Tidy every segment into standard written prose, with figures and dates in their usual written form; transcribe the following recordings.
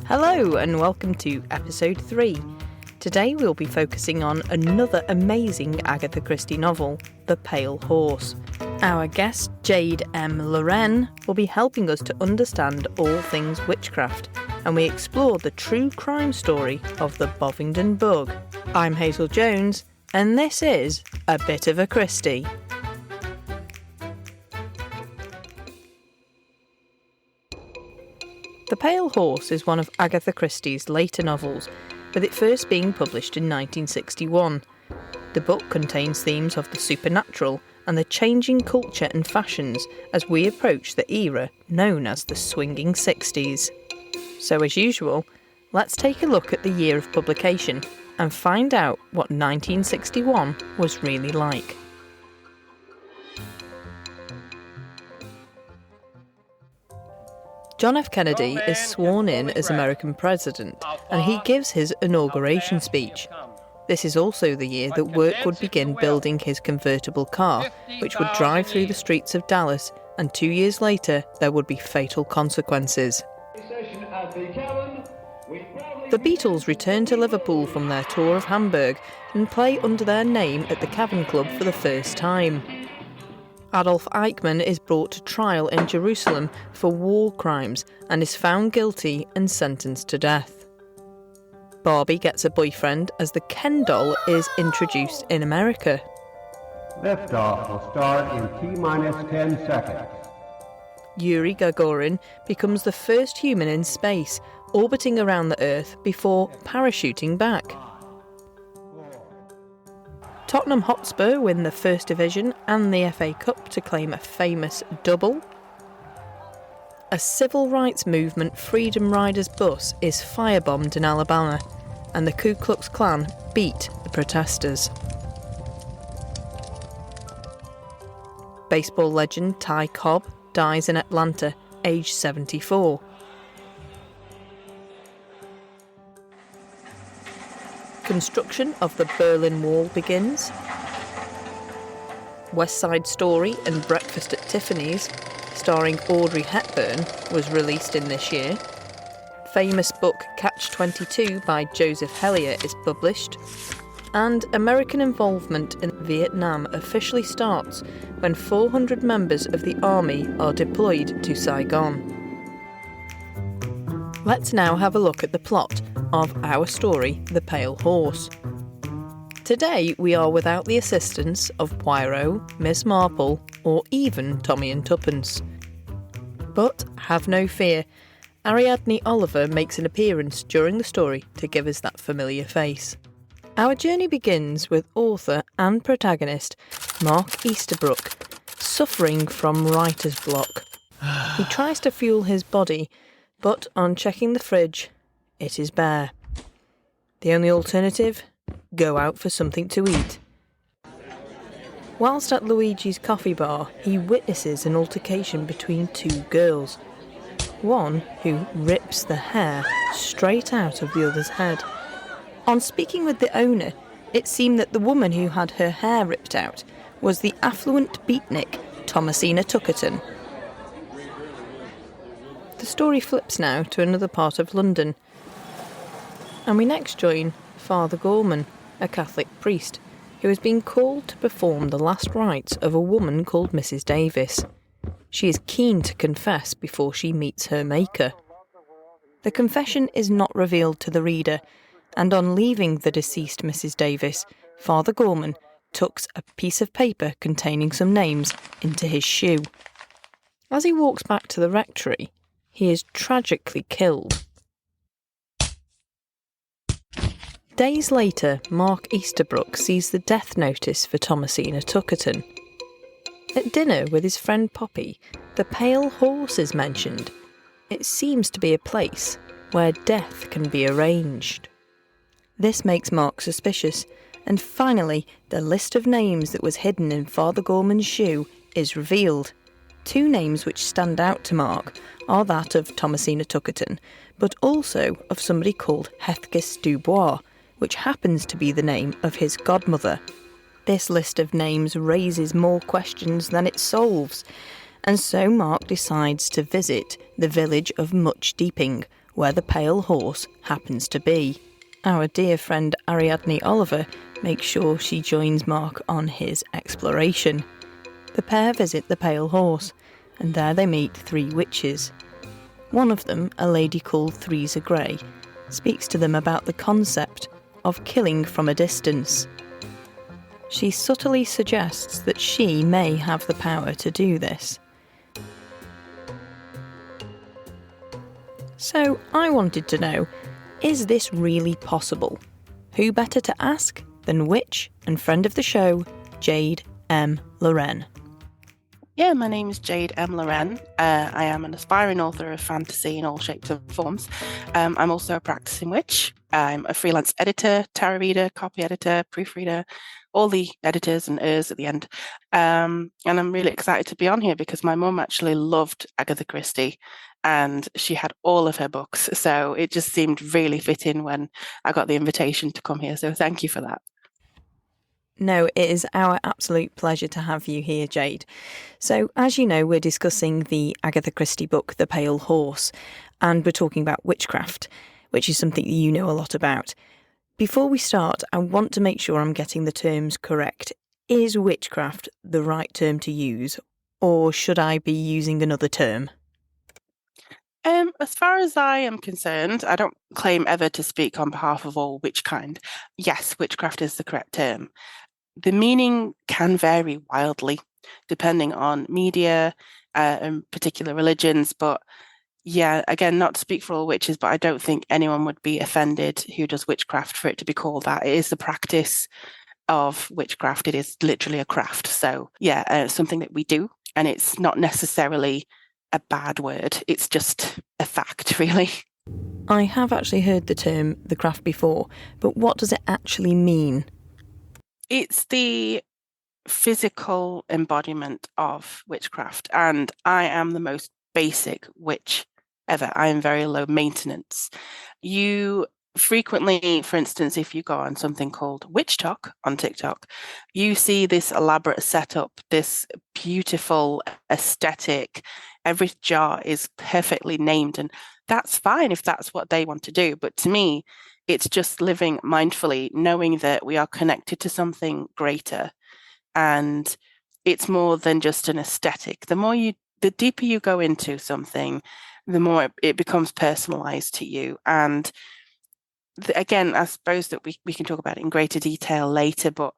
Hello and welcome to episode 3. Today we'll be focusing on another amazing Agatha Christie novel, The Pale Horse. Our guest, Jade M Loren, will be helping us to understand all things witchcraft, and we explore the true crime story of the Bollington Bug. I'm Hazel Jones, and this is A Bit of a Christie. The Pale Horse is one of Agatha Christie's later novels, with it first being published in 1961. The book contains themes of the supernatural and the changing culture and fashions as we approach the era known as the swinging 60s. So as usual, let's take a look at the year of publication and find out what 1961 was really like. John F. Kennedy is sworn in as American president, and he gives his inauguration speech. This is also the year that work would begin building his convertible car, which would drive through the streets of Dallas, and 2 years later there would be fatal consequences. The Beatles return to Liverpool from their tour of Hamburg and play under their name at the Cavern Club for the first time. Adolf Eichmann is brought to trial in Jerusalem for war crimes and is found guilty and sentenced to death. Barbie gets a boyfriend as the Ken doll is introduced in America. Liftoff will start in T-minus 10 seconds. Yuri Gagarin becomes the first human in space, orbiting around the Earth before parachuting back. Tottenham Hotspur win the First Division and the FA Cup to claim a famous double. A civil rights movement Freedom Riders bus is firebombed in Alabama, and the Ku Klux Klan beat the protesters. Baseball legend Ty Cobb dies in Atlanta, aged 74. Construction of the Berlin Wall begins. West Side Story and Breakfast at Tiffany's, starring Audrey Hepburn, was released in this year. Famous book Catch-22 by Joseph Hellyer is published. And American involvement in Vietnam officially starts when 400 members of the army are deployed to Saigon. Let's now have a look at the plot of our story, The Pale Horse. Today we are without the assistance of Poirot, Miss Marple, or even Tommy and Tuppence. But have no fear, Ariadne Oliver makes an appearance during the story to give us that familiar face. Our journey begins with author and protagonist Mark Easterbrook suffering from writer's block. He tries to fuel his body, but on checking the fridge, it is bare. The only alternative? Go out for something to eat. Whilst at Luigi's coffee bar, he witnesses an altercation between two girls. One who rips the hair straight out of the other's head. On speaking with the owner, it seemed that the woman who had her hair ripped out was the affluent beatnik Thomasina Tuckerton. The story flips now to another part of London, and we next join Father Gorman, a Catholic priest, who has been called to perform the last rites of a woman called Mrs. Davis. She is keen to confess before she meets her maker. The confession is not revealed to the reader, and on leaving the deceased Mrs. Davis, Father Gorman tucks a piece of paper containing some names into his shoe. As he walks back to the rectory, he is tragically killed. Days later, Mark Easterbrook sees the death notice for Thomasina Tuckerton. At dinner with his friend Poppy, the Pale Horse is mentioned. It seems to be a place where death can be arranged. This makes Mark suspicious, and finally, the list of names that was hidden in Father Gorman's shoe is revealed. Two names which stand out to Mark are that of Thomasina Tuckerton, but also of somebody called Hethgis Dubois, which happens to be the name of his godmother. This list of names raises more questions than it solves, and so Mark decides to visit the village of Much Deeping, where the pale horse happens to be. Our dear friend Ariadne Oliver makes sure she joins Mark on his exploration. The pair visit the Pale Horse, and there they meet 3 witches. One of them, a lady called Theresa Gray, speaks to them about the concept of killing from a distance. She subtly suggests that she may have the power to do this. So I wanted to know, is this really possible? Who better to ask than witch and friend of the show, Jade M Loren. Yeah, my name is Jade M Loren. I am an aspiring author of fantasy in all shapes and forms. I'm also a practicing witch. I'm a freelance editor, tarot reader, copy editor, proofreader, all the editors and ers at the end. And I'm really excited to be on here because my mum actually loved Agatha Christie and she had all of her books. So it just seemed really fitting when I got the invitation to come here. So thank you for that. No, it is our absolute pleasure to have you here, Jade. So, as you know, we're discussing the Agatha Christie book, The Pale Horse, and we're talking about witchcraft, which is something that you know a lot about. Before we start, I want to make sure I'm getting the terms correct. Is witchcraft the right term to use, or should I be using another term? As far as I am concerned, I don't claim ever to speak on behalf of all witchkind. Yes, witchcraft is the correct term. The meaning can vary wildly depending on media and particular religions. But yeah, again, not to speak for all witches, but I don't think anyone would be offended who does witchcraft for it to be called that. It is the practice of witchcraft. It is literally a craft. So yeah, something that we do, and it's not necessarily a bad word. It's just a fact, really. I have actually heard the term the craft before, but what does it actually mean? It's the physical embodiment of witchcraft, and I am the most basic witch ever. I am very low maintenance. You frequently, for instance, if you go on something called Witch Talk on TikTok, you see this elaborate setup, this beautiful aesthetic. Every jar is perfectly named, and that's fine if that's what they want to do. But to me, it's just living mindfully, knowing that we are connected to something greater. And it's more than just an aesthetic. The deeper you go into something, the more it becomes personalized to you. And again, I suppose that we can talk about it in greater detail later, but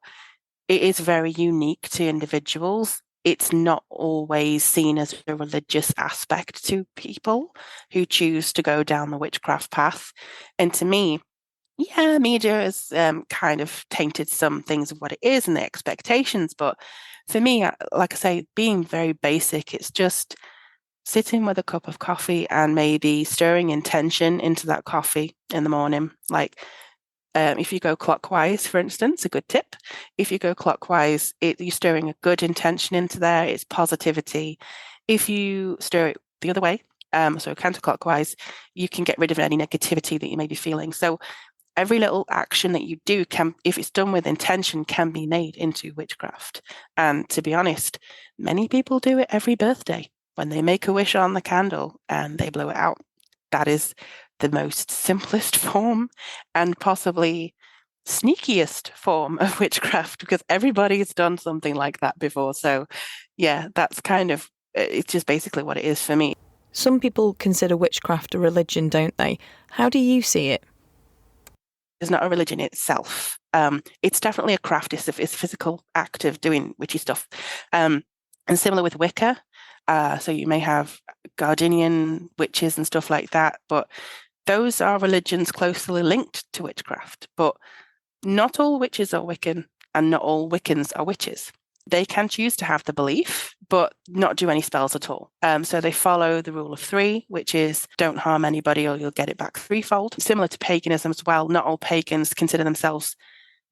it is very unique to individuals. It's not always seen as a religious aspect to people who choose to go down the witchcraft path. And to me, yeah, media has kind of tainted some things of what it is and the expectations. But for me, like I say, being very basic, it's just sitting with a cup of coffee and maybe stirring intention into that coffee in the morning. Like if you go clockwise, for instance, a good tip. If you go clockwise, you're stirring a good intention into there. It's positivity. If you stir it the other way, so counterclockwise, you can get rid of any negativity that you may be feeling. So every little action that you do can, if it's done with intention, can be made into witchcraft. And to be honest, many people do it every birthday when they make a wish on the candle and they blow it out. That is the most simplest form and possibly sneakiest form of witchcraft because everybody's done something like that before. So yeah, that's kind of, it's just basically what it is for me. Some people consider witchcraft a religion, don't they? How do you see it? It's not a religion itself. It's definitely a craft. It's a physical act of doing witchy stuff. And similar with Wicca. So you may have Gardenian witches and stuff like that, but those are religions closely linked to witchcraft. But not all witches are Wiccan and not all Wiccans are witches. They can choose to have the belief, but not do any spells at all. So they follow the rule of 3, which is don't harm anybody or you'll get it back threefold. Similar to paganism as well. Not all pagans consider themselves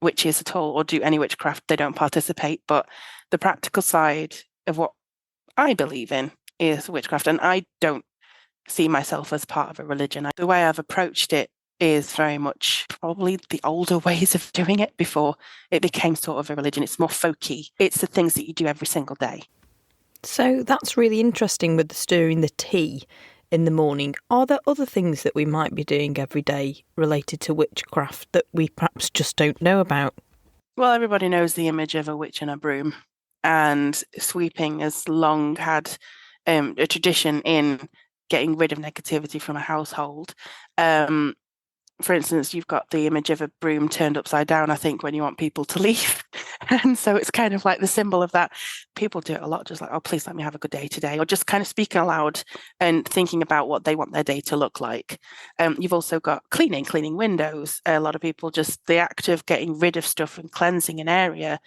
witches at all or do any witchcraft. They don't participate. But the practical side of what I believe in is witchcraft. And I don't see myself as part of a religion. The way I've approached it is very much probably the older ways of doing it before it became sort of a religion. It's more folky. It's the things that you do every single day. So that's really interesting with the stirring the tea. in the morning. Are there other things that we might be doing every day related to witchcraft that we perhaps just don't know about? Well, everybody knows the image of a witch and a broom, and sweeping has long had a tradition in getting rid of negativity from a household. For instance, you've got the image of a broom turned upside down, I think, when you want people to leave. And so it's kind of like the symbol of that. People do it a lot, just like, oh, please let me have a good day today, or just kind of speaking aloud and thinking about what they want their day to look like. You've also got cleaning windows. A lot of people just, the act of getting rid of stuff and cleansing an area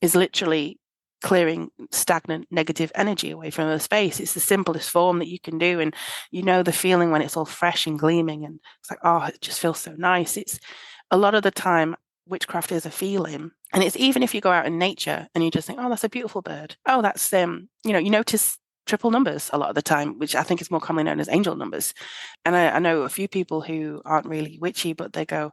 is literally clearing stagnant negative energy away from the space. It's the simplest form that you can do, and you know the feeling when it's all fresh and gleaming, and it's like, oh, it just feels so nice. It's a lot of the time witchcraft is a feeling, and it's even if you go out in nature and you just think, oh, that's a beautiful bird, oh, that's you notice triple numbers a lot of the time, which I think is more commonly known as angel numbers. And I know a few people who aren't really witchy, but they go,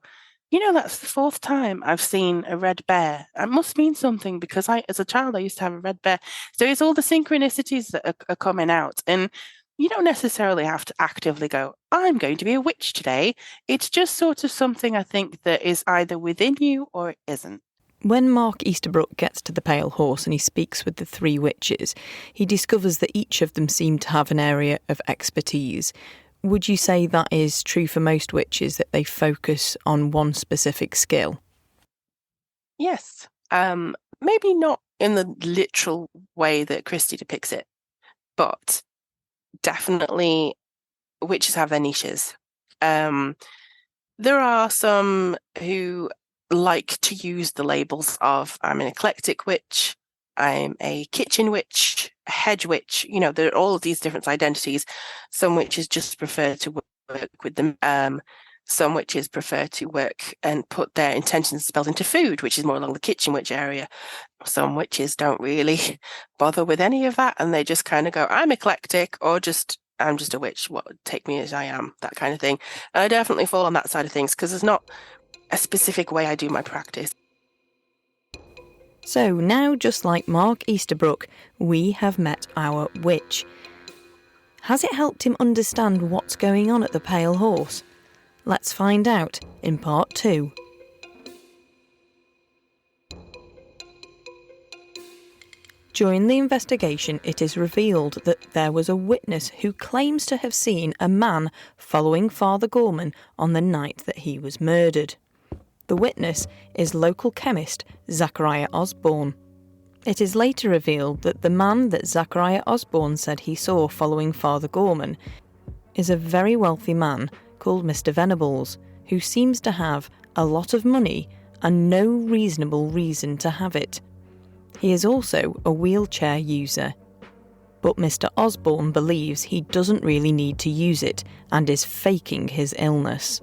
that's the fourth time I've seen a red bear. It must mean something, because as a child, I used to have a red bear. So it's all the synchronicities that are coming out. And you don't necessarily have to actively go, I'm going to be a witch today. It's just sort of something, I think, that is either within you or it isn't. When Mark Easterbrook gets to the Pale Horse and he speaks with the three witches, he discovers that each of them seem to have an area of expertise. Would you say that is true for most witches, that they focus on one specific skill? Yes. Maybe not in the literal way that Christie depicts it, but definitely witches have their niches. There are some who like to use the labels of, I'm an eclectic witch, I'm a kitchen witch, a hedge witch. There are all of these different identities. Some witches just prefer to work with them. Some witches prefer to work and put their intentions and spells into food, which is more along the kitchen witch area. Some witches don't really bother with any of that, and they just kind of go, I'm eclectic, or I'm just a witch, take me as I am, that kind of thing. And I definitely fall on that side of things, because there's not a specific way I do my practice. So now, just like Mark Easterbrook, we have met our witch. Has it helped him understand what's going on at the Pale Horse? Let's find out in part 2. During the investigation, it is revealed that there was a witness who claims to have seen a man following Father Gorman on the night that he was murdered. The witness is local chemist Zachariah Osborne. It is later revealed that the man that Zachariah Osborne said he saw following Father Gorman is a very wealthy man called Mr. Venables, who seems to have a lot of money and no reasonable reason to have it. He is also a wheelchair user. But Mr. Osborne believes he doesn't really need to use it and is faking his illness.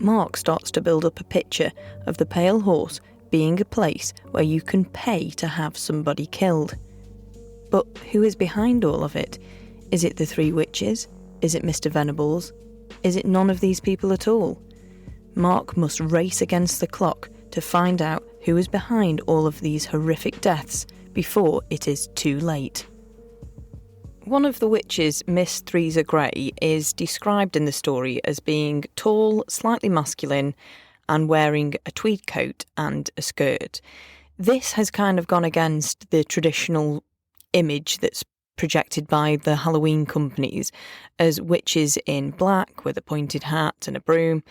Mark starts to build up a picture of the Pale Horse being a place where you can pay to have somebody killed. But who is behind all of it? Is it the three witches? Is it Mr. Venables? Is it none of these people at all? Mark must race against the clock to find out who is behind all of these horrific deaths before it is too late. One of the witches, Miss Theresa Gray, is described in the story as being tall, slightly masculine, and wearing a tweed coat and a skirt. This has kind of gone against the traditional image that's projected by the Halloween companies as witches in black with a pointed hat and a broom.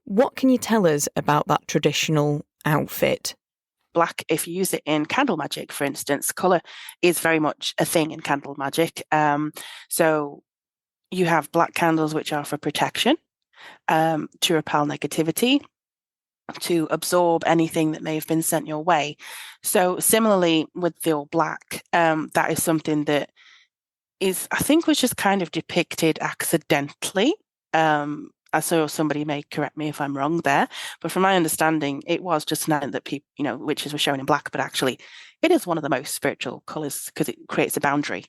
What can you tell us about that traditional outfit? Black, if you use it in candle magic, for instance, colour is very much a thing in candle magic. So you have black candles, which are for protection, to repel negativity, to absorb anything that may have been sent your way. So similarly with the all black, that is something that I think was just kind of depicted accidentally. I saw somebody may correct me if I'm wrong there, but from my understanding, it was just an that people, witches were shown in black, but actually it is one of the most spiritual colours because it creates a boundary,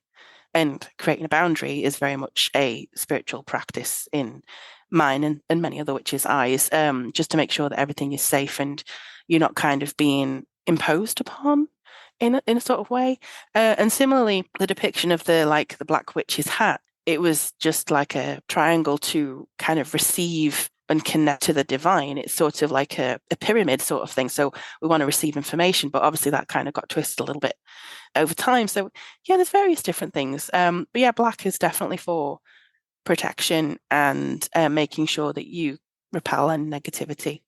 and creating a boundary is very much a spiritual practice in mine and many other witches' eyes, just to make sure that everything is safe and you're not kind of being imposed upon in a sort of way. And similarly, the depiction of the Black Witch's hat it was just like a triangle to kind of receive and connect to the divine. It's sort of like a pyramid sort of thing. So we want to receive information, but obviously that kind of got twisted a little bit over time. So yeah, there's various different things. But yeah, black is definitely for protection and making sure that you repel any negativity.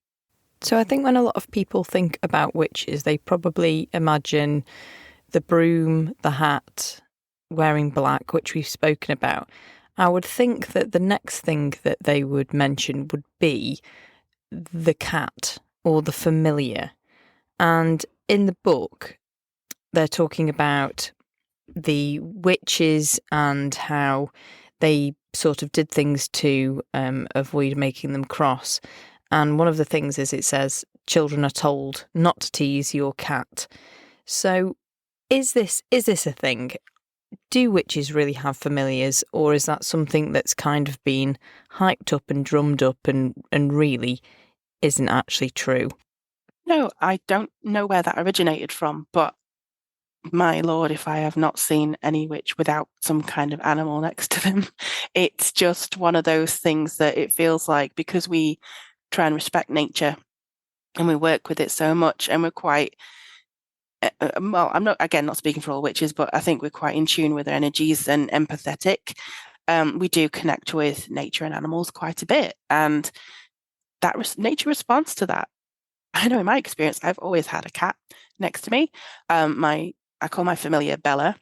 So I think when a lot of people think about witches, they probably imagine the broom, the hat, wearing black, which we've spoken about. I would think that the next thing that they would mention would be the cat or the familiar. And in the book, they're talking about the witches and how they sort of did things to avoid making them cross. And one of the things is it says, children are told not to tease your cat. So is this a thing? Do witches really have familiars, or is that something that's kind of been hyped up and drummed up and really isn't actually true? No, I don't know where that originated from, but my lord, if I have not seen any witch without some kind of animal next to them. It's just one of those things that it feels like, because we try and respect nature and we work with it so much, and we're quite well, I'm not speaking for all witches, but I think we're quite in tune with their energies and empathetic. We do connect with nature and animals quite a bit, and that nature responds to that. I know in my experience, I've always had a cat next to me. I call my familiar Bella.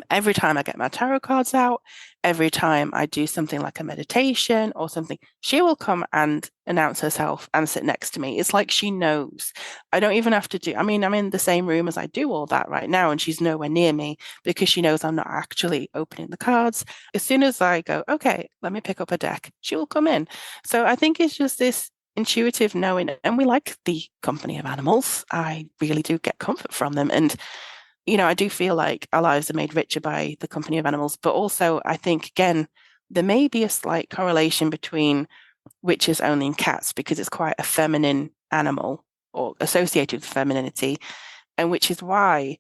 Every time I get my tarot cards out, every time I do something like a meditation or something, she will come and announce herself and sit next to me. It's like she knows. I don't even have to I'm in the same room as I do all that right now, and she's nowhere near me because she knows I'm not actually opening the cards. As soon as I go, okay, let me pick up a deck, she will come in. So I think it's just this intuitive knowing, and we like the company of animals. I really do get comfort from them. And I do feel like our lives are made richer by the company of animals, but also I think, again, there may be a slight correlation between witches owning cats because it's quite a feminine animal or associated with femininity, and which is why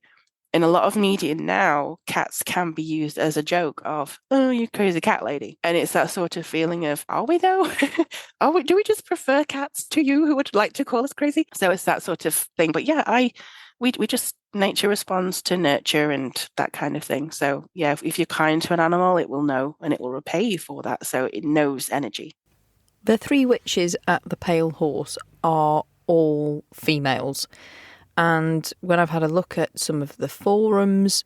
in a lot of media now, cats can be used as a joke of, oh, you crazy cat lady. And it's that sort of feeling of, are we though? Do we just prefer cats to you who would like to call us crazy? So it's that sort of thing. But yeah, we just, nature responds to nurture and that kind of thing. So yeah, if you're kind to an animal, it will know and it will repay you for that. So it knows energy. The three witches at the Pale Horse are all females. And when I've had a look at some of the forums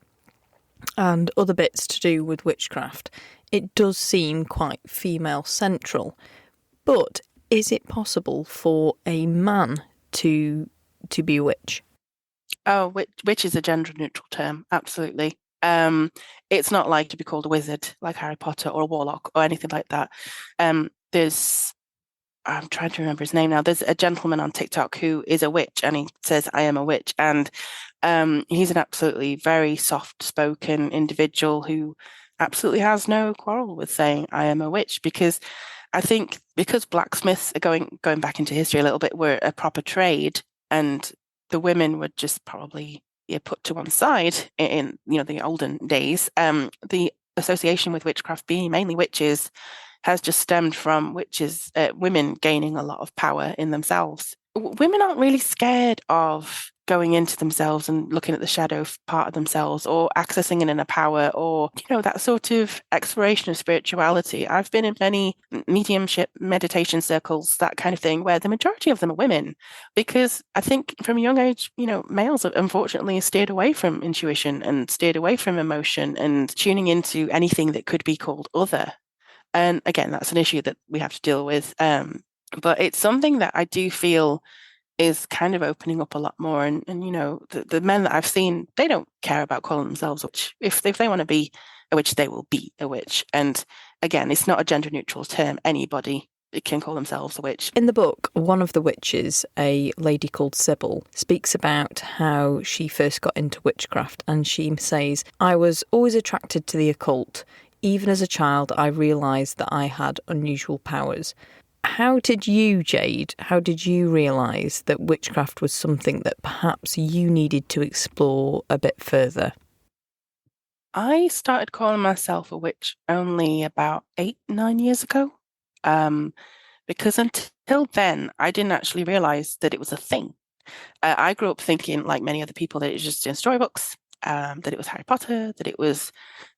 and other bits to do with witchcraft, it does seem quite female central. But is it possible for a man to be a witch? Oh, witch is a gender neutral term, absolutely. It's not like to be called a wizard like Harry Potter or a warlock or anything like that. I'm trying to remember his name now. There's a gentleman on TikTok who is a witch, and he says, I am a witch. And he's an absolutely very soft-spoken individual who absolutely has no quarrel with saying, I am a witch, because I think because blacksmiths are going back into history a little bit, were a proper trade, and the women were just probably put to one side in the olden days. The association with witchcraft being mainly witches has just stemmed from women gaining a lot of power in themselves. Women aren't really scared of going into themselves and looking at the shadow part of themselves, or accessing an inner power, or that sort of exploration of spirituality. I've been in many mediumship meditation circles, that kind of thing, where the majority of them are women, because I think from a young age, males have unfortunately steered away from intuition and steered away from emotion and tuning into anything that could be called other. And again, that's an issue that we have to deal with. But it's something that I do feel is kind of opening up a lot more. And the men that I've seen, they don't care about calling themselves a witch. If they want to be a witch, they will be a witch. And again, it's not a gender neutral term. Anybody can call themselves a witch. In the book, one of the witches, a lady called Sybil, speaks about how she first got into witchcraft, and she says, I was always attracted to the occult. Even as a child, I realised that I had unusual powers. How did you, Jade, realise that witchcraft was something that perhaps you needed to explore a bit further? I started calling myself a witch only about 8, 9 years ago. Because until then, I didn't actually realize that it was a thing. I grew up thinking, like many other people, that it was just in storybooks, that it was Harry Potter, that it was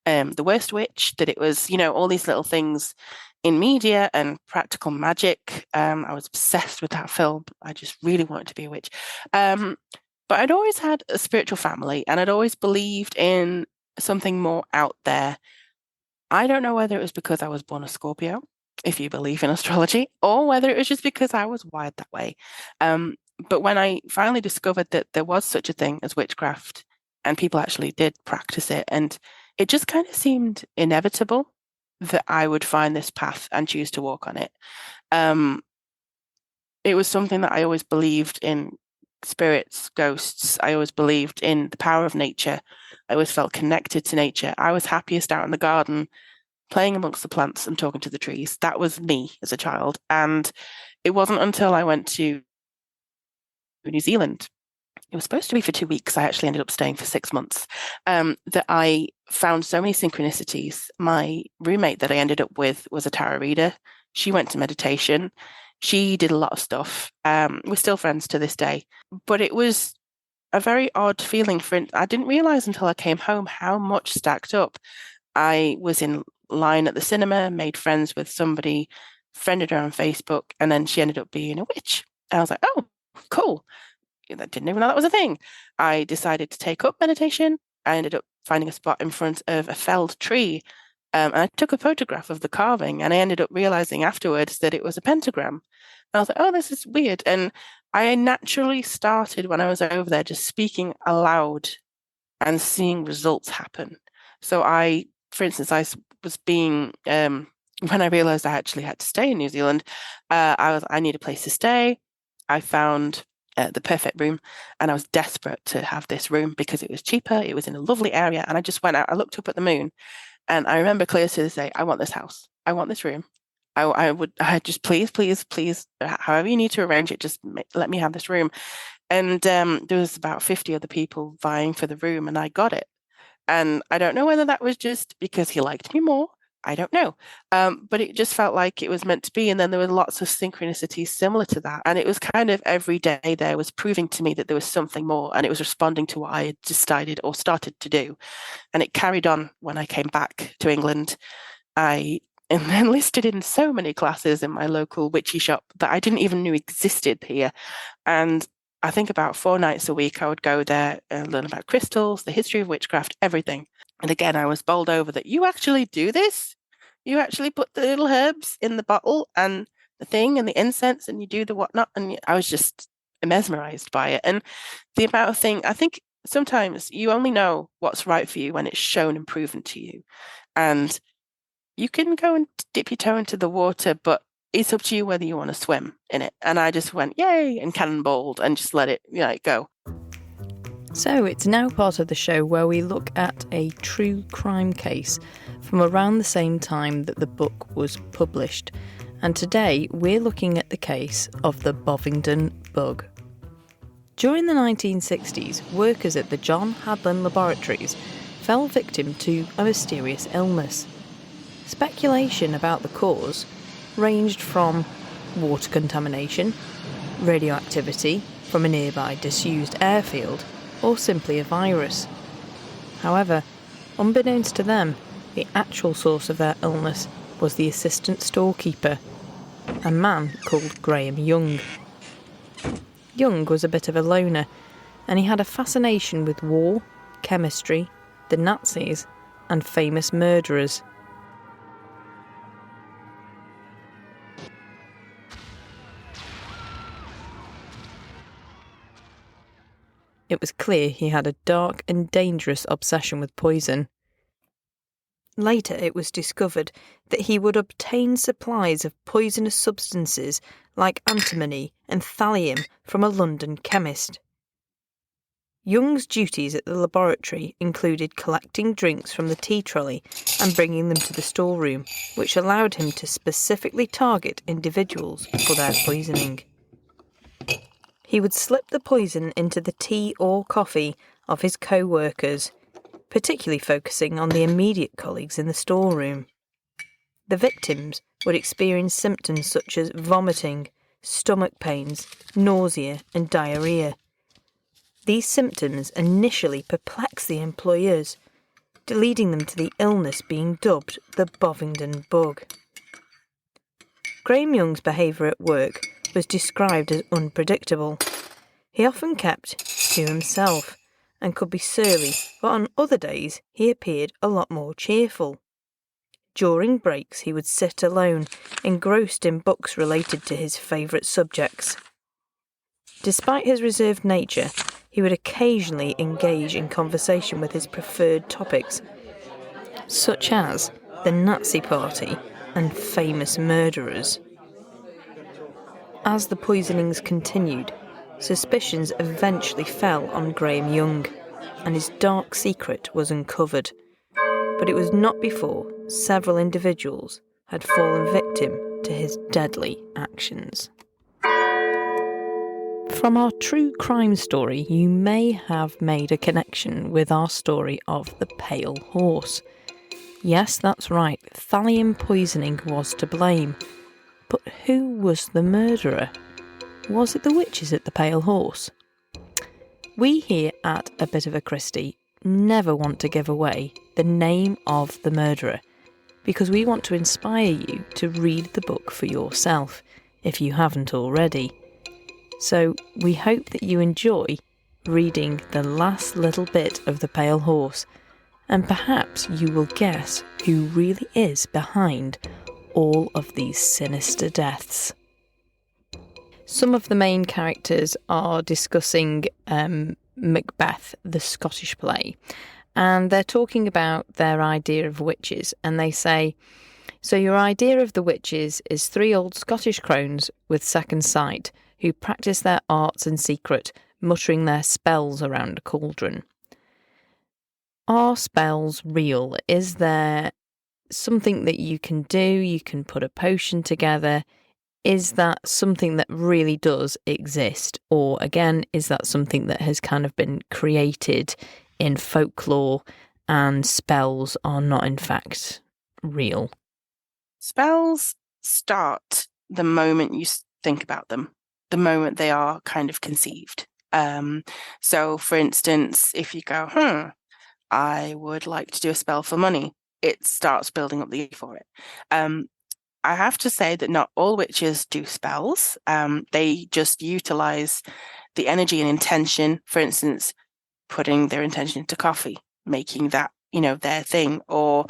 the worst witch, that it was, all these little things in media and practical magic. I was obsessed with that film. I just really wanted to be a witch. But I'd always had a spiritual family, and I'd always believed in something more out there. I don't know whether it was because I was born a Scorpio, if you believe in astrology, or whether it was just because I was wired that way. But when I finally discovered that there was such a thing as witchcraft and people actually did practice it, and it just kind of seemed inevitable that I would find this path and choose to walk on it. It was something that I always believed in: spirits, ghosts. I always believed in the power of nature. I always felt connected to nature. I was happiest out in the garden, playing amongst the plants and talking to the trees. That was me as a child. And it wasn't until I went to New Zealand, it was supposed to be for 2 weeks. I actually ended up staying for 6 months, that I found so many synchronicities. My roommate that I ended up with was a tarot reader. She went to meditation. She did a lot of stuff. We're still friends to this day. But it was a very odd feeling. I didn't realize until I came home how much stacked up. I was in line at the cinema, made friends with somebody, friended her on Facebook, and then she ended up being a witch. And I was like, oh, cool. I didn't even know that was a thing. I decided to take up meditation. I ended up finding a spot in front of a felled tree. And I took a photograph of the carving, and I ended up realizing afterwards that it was a pentagram. And I was like, oh, this is weird. And I naturally started, when I was over there, just speaking aloud and seeing results happen. So for instance, I was being, when I realized I actually had to stay in New Zealand, I need a place to stay. I found the perfect room, and I was desperate to have this room because it was cheaper. It was in a lovely area, and I just went out. I looked up at the moon, and I remember clear to this day, I want this house. I want this room. I just please, however you need to arrange it, just let me have this room. And there was about 50 other people vying for the room, and I got it. And I don't know whether that was just because he liked me more. I don't know. But it just felt like it was meant to be. And then there were lots of synchronicities similar to that. And it was kind of every day there was proving to me that there was something more, and it was responding to what I had decided or started to do. And it carried on when I came back to England. I enlisted in so many classes in my local witchy shop that I didn't even know existed here. And I think about 4 nights a week I would go there and learn about crystals, the history of witchcraft, everything. And again, I was bowled over that you actually do this. You actually put the little herbs in the bottle and the thing and the incense, and you do the whatnot. And I was just mesmerized by it. And the amount of thing, I think sometimes you only know what's right for you when it's shown and proven to you. And you can go and dip your toe into the water, but it's up to you whether you want to swim in it. And I just went, yay, and cannonballed and just let it, go. So it's now part of the show where we look at a true crime case from around the same time that the book was published. And today we're looking at the case of the Bollington Bug. During the 1960s, workers at the John Hadlin Laboratories fell victim to a mysterious illness. Speculation about the cause ranged from water contamination, radioactivity from a nearby disused airfield, or simply a virus. However, unbeknownst to them, the actual source of their illness was the assistant storekeeper, a man called Graham Young. Young was a bit of a loner, and he had a fascination with war, chemistry, the Nazis, and famous murderers. It was clear he had a dark and dangerous obsession with poison. Later it was discovered that he would obtain supplies of poisonous substances like antimony and thallium from a London chemist. Young's duties at the laboratory included collecting drinks from the tea trolley and bringing them to the storeroom, which allowed him to specifically target individuals for their poisoning. He would slip the poison into the tea or coffee of his co-workers, particularly focusing on the immediate colleagues in the storeroom. The victims would experience symptoms such as vomiting, stomach pains, nausea and diarrhoea. These symptoms initially perplexed the employers, leading them to the illness being dubbed the Bollington Bug. Graham Young's behaviour at work was described as unpredictable. He often kept to himself and could be surly, but on other days he appeared a lot more cheerful. During breaks he would sit alone, engrossed in books related to his favourite subjects. Despite his reserved nature, he would occasionally engage in conversation with his preferred topics, such as the Nazi Party and famous murderers. As the poisonings continued, suspicions eventually fell on Graham Young, and his dark secret was uncovered. But it was not before several individuals had fallen victim to his deadly actions. From our true crime story, you may have made a connection with our story of the Pale Horse. Yes, that's right, thallium poisoning was to blame. But who was the murderer? Was it the witches at the Pale Horse? We here at A Bit of a Christie never want to give away the name of the murderer, because we want to inspire you to read the book for yourself, if you haven't already. So we hope that you enjoy reading the last little bit of the Pale Horse, and perhaps you will guess who really is behind all of these sinister deaths. Some of the main characters are discussing Macbeth, the Scottish play, and they're talking about their idea of witches, and they say, "So your idea of the witches is 3 old Scottish crones with second sight, who practice their arts in secret, muttering their spells around a cauldron. Are spells real? Is there something that you can do? You can put a potion together. Is that something that really does exist? Or again, is that something that has kind of been created in folklore and spells are not in fact real?" Spells start the moment you think about them, the moment they are kind of conceived. So, for instance, if you go, I would like to do a spell for money, it starts building up the need for it. I have to say that not all witches do spells. They just utilize the energy and intention, for instance, putting their intention into coffee, making that, their thing. Or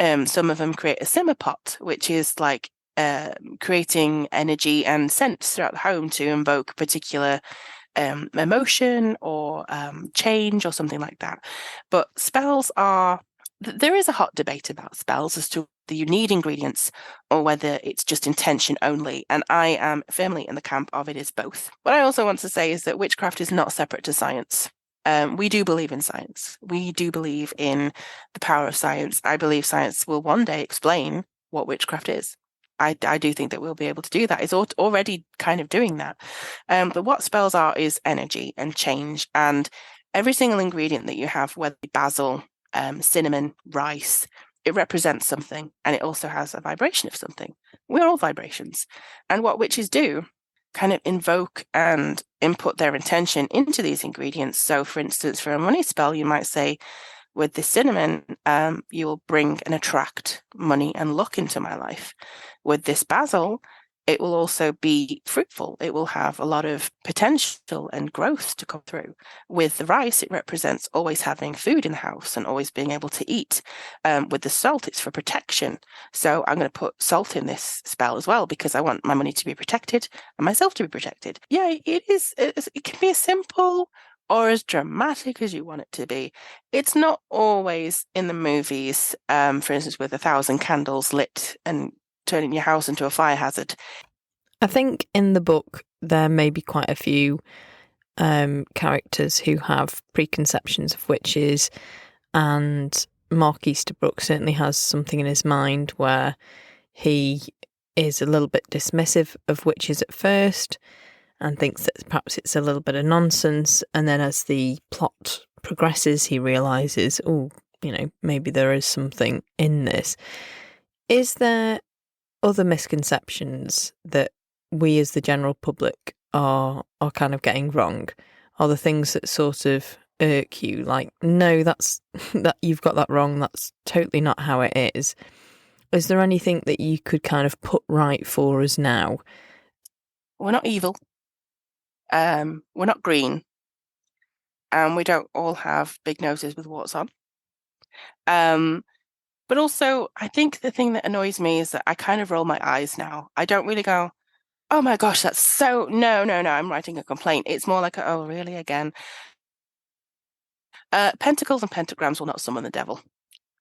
some of them create a simmer pot, which is like creating energy and scents throughout the home to invoke a particular emotion or change or something like that. But spells there is a hot debate about spells as to whether you need ingredients or whether it's just intention only. And I am firmly in the camp of it is both. What I also want to say is that witchcraft is not separate to science. We do believe in science. We do believe in the power of science. I believe science will one day explain what witchcraft is. I do think that we'll be able to do that. It's already kind of doing that. But what spells are is energy and change. And every single ingredient that you have, whether it be basil, cinnamon, rice, it represents something. And it also has a vibration of something. We're all vibrations. And what witches do, kind of invoke and input their intention into these ingredients. So, for instance, for a money spell, you might say, with the cinnamon, you will bring and attract money and luck into my life. With this basil, it will also be fruitful. It will have a lot of potential and growth to come through. With the rice, it represents always having food in the house and always being able to eat. With the salt, it's for protection. So I'm going to put salt in this spell as well because I want my money to be protected and myself to be protected. Yeah, it can be as simple or as dramatic as you want it to be. It's not always in the movies, for instance, with 1,000 candles lit and turning your house into a fire hazard. I think in the book there may be quite a few characters who have preconceptions of witches, and Mark Easterbrook certainly has something in his mind where he is a little bit dismissive of witches at first and thinks that perhaps it's a little bit of nonsense, and then as the plot progresses he realises, oh, maybe there is something in this. Is there other misconceptions that we as the general public are kind of getting wrong? Are the things that sort of irk you, like, no, that you've got that wrong, that's totally not how it is? Is there anything that you could kind of put right for us now? We're not evil. We're not green. And we don't all have big noses with warts on. But also, I think the thing that annoys me is that I kind of roll my eyes now. I don't really go, oh my gosh, that's so... No, I'm writing a complaint. It's more like, oh, really, again? Pentacles and pentagrams will not summon the devil.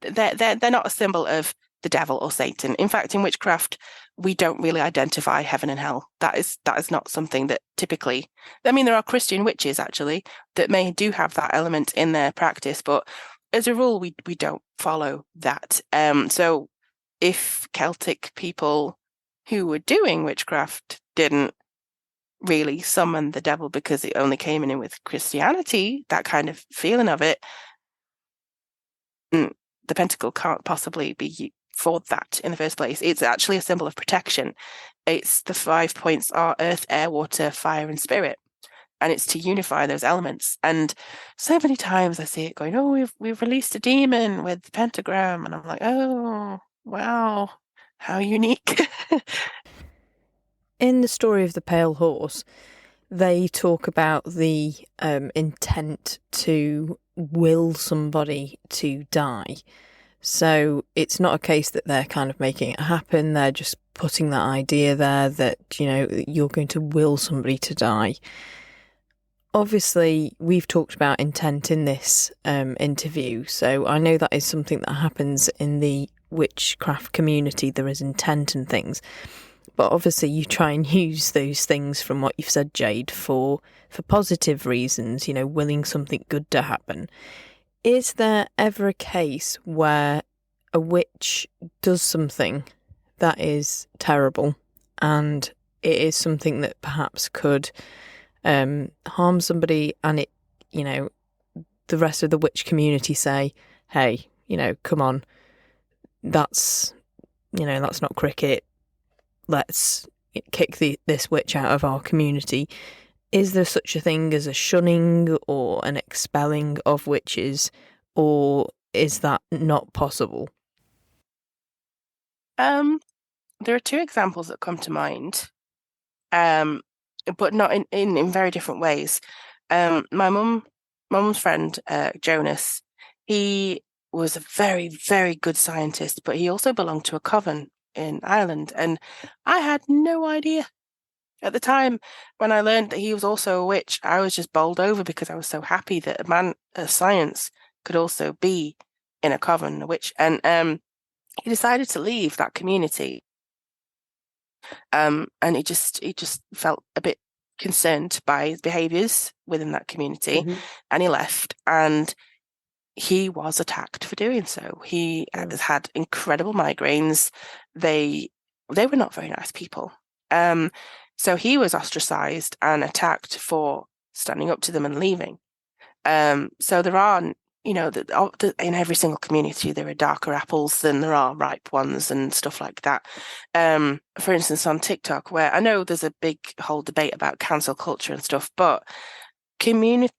They're not a symbol of the devil or Satan. In fact, in witchcraft, we don't really identify heaven and hell. That is not something that typically... I mean, there are Christian witches, actually, that do have that element in their practice, but as a rule, we don't follow that. So if Celtic people who were doing witchcraft didn't really summon the devil because it only came in with Christianity, that kind of feeling of it, the pentacle can't possibly be for that in the first place. It's actually a symbol of protection. It's the 5 points are earth, air, water, fire, and spirit. And it's to unify those elements. And so many times I see it going, oh, we've released a demon with the pentagram. And I'm like, oh, wow, how unique. In the story of the Pale Horse, they talk about the intent to will somebody to die. So it's not a case that they're kind of making it happen. They're just putting that idea there that, you're going to will somebody to die. Obviously, we've talked about intent in this interview, so I know that is something that happens in the witchcraft community. There is intent and things, but obviously you try and use those things from what you've said, Jade, for positive reasons, willing something good to happen. Is there ever a case where a witch does something that is terrible and it is something that perhaps could harm somebody, and it, the rest of the witch community say, hey, come on, that's not cricket, let's kick this witch out of our community? Is there such a thing as a shunning or an expelling of witches, or is that not possible? There are two examples that come to mind, but not in very different ways. My mum's friend, Jonas, he was a very, very good scientist, but he also belonged to a coven in Ireland, and I had no idea. At the time, when I learned that he was also a witch, I was just bowled over because I was so happy that a man of science could also be in a coven, a witch. And he decided to leave that community. And he just felt a bit concerned by his behaviours within that community, and he left. And he was attacked for doing so. He has had incredible migraines. They were not very nice people. So he was ostracized and attacked for standing up to them and leaving. So there are, in every single community, there are darker apples than there are ripe ones and stuff like that. For instance, on TikTok, where I know there's a big whole debate about cancel culture and stuff, but what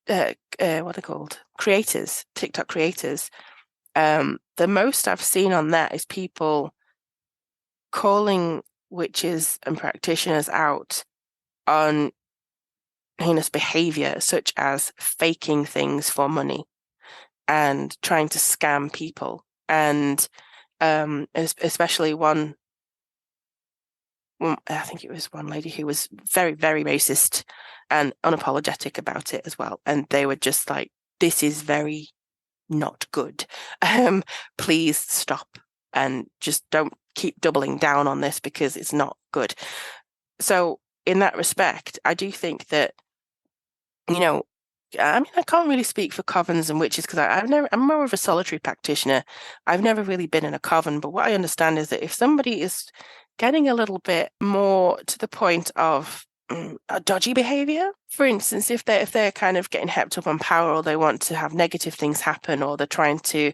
are they called? Creators, TikTok creators. The most I've seen on that is people calling witches and practitioners out on heinous behavior, such as faking things for money and trying to scam people. And especially one, I think it was one lady who was very, very racist and unapologetic about it as well. And they were just like, this is very not good. Please stop and just don't keep doubling down on this because it's not good. So in that respect, I do think that, I can't really speak for covens and witches because I'm more of a solitary practitioner. I've never really been in a coven, but what I understand is that if somebody is getting a little bit more to the point of a dodgy behavior, for instance, if they're kind of getting hepped up on power, or they want to have negative things happen, or they're trying to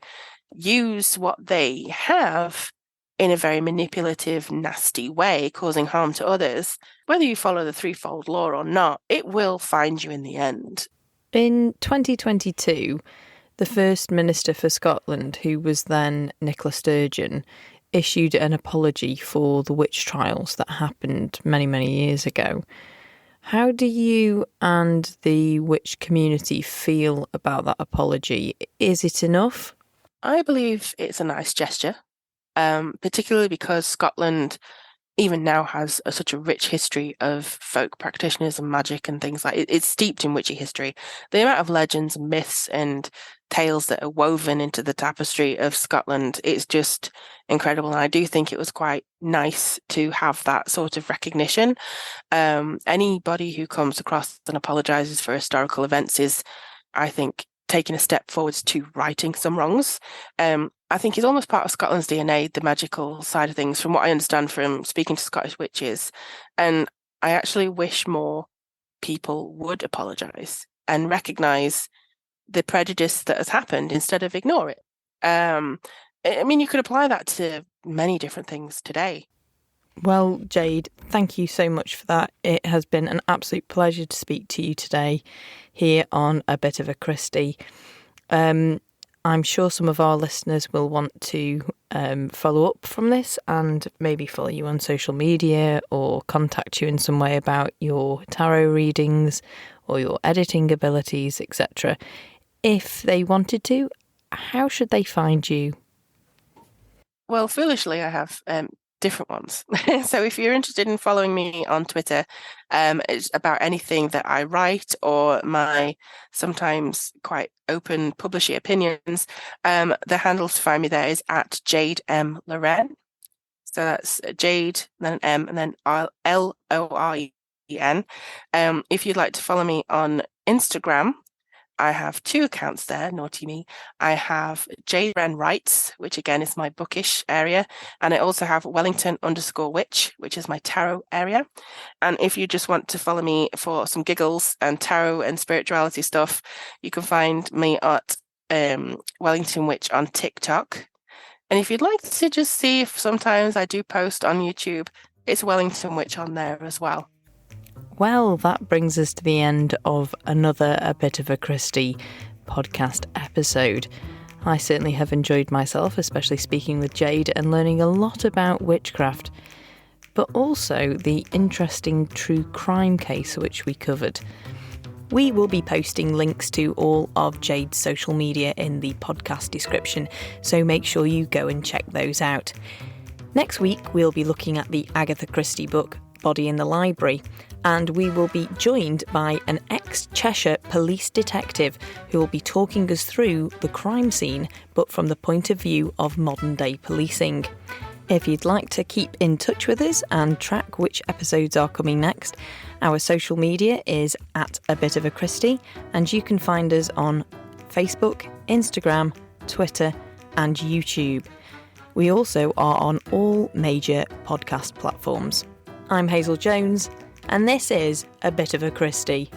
use what they have in a very manipulative, nasty way, causing harm to others, whether you follow the threefold law or not, it will find you in the end. In 2022, the First Minister for Scotland, who was then Nicola Sturgeon, issued an apology for the witch trials that happened many, many years ago. How do you and the witch community feel about that apology? Is it enough? I believe it's a nice gesture, particularly because Scotland even now has such a rich history of folk practitioners and magic and things like it. It's steeped in witchy history. The amount of legends, myths and tales that are woven into the tapestry of Scotland, it's just incredible. And I do think it was quite nice to have that sort of recognition. Anybody who comes across and apologises for historical events is, I think, taking a step forwards to righting some wrongs. I think it's almost part of Scotland's DNA, the magical side of things, from what I understand from speaking to Scottish witches. And I actually wish more people would apologise and recognise the prejudice that has happened instead of ignore it. I mean, you could apply that to many different things today. Well, Jade, thank you so much for that. It has been an absolute pleasure to speak to you today here on A Bit of a Christie. I'm sure some of our listeners will want to follow up from this and maybe follow you on social media or contact you in some way about your tarot readings or your editing abilities, etc. If they wanted to, how should they find you? Well, foolishly, I have different ones. So if you're interested in following me on Twitter, it's about anything that I write or my sometimes quite open publishy opinions. The handle to find me there is at Jade M Loren. So that's Jade, then an M, and then Loren. If you'd like to follow me on Instagram, I have 2 accounts there, naughty me. I have Jade Wren Writes, which again is my bookish area. And I also have Wellington_witch, which is my tarot area. And if you just want to follow me for some giggles and tarot and spirituality stuff, you can find me at Wellington Witch on TikTok. And if you'd like to just see if sometimes I do post on YouTube, it's Wellington Witch on there as well. Well, that brings us to the end of another A Bit of a Christie podcast episode. I certainly have enjoyed myself, especially speaking with Jade and learning a lot about witchcraft, but also the interesting true crime case which we covered. We will be posting links to all of Jade's social media in the podcast description, so make sure you go and check those out. Next week, we'll be looking at the Agatha Christie book, Body in the Library, and we will be joined by an ex-Cheshire police detective who will be talking us through the crime scene, but from the point of view of modern-day policing. If you'd like to keep in touch with us and track which episodes are coming next, our social media is at A Bit of a Christie, and you can find us on Facebook, Instagram, Twitter, and YouTube. We also are on all major podcast platforms. I'm Hazel Jones, and this is A Bit of a Christie.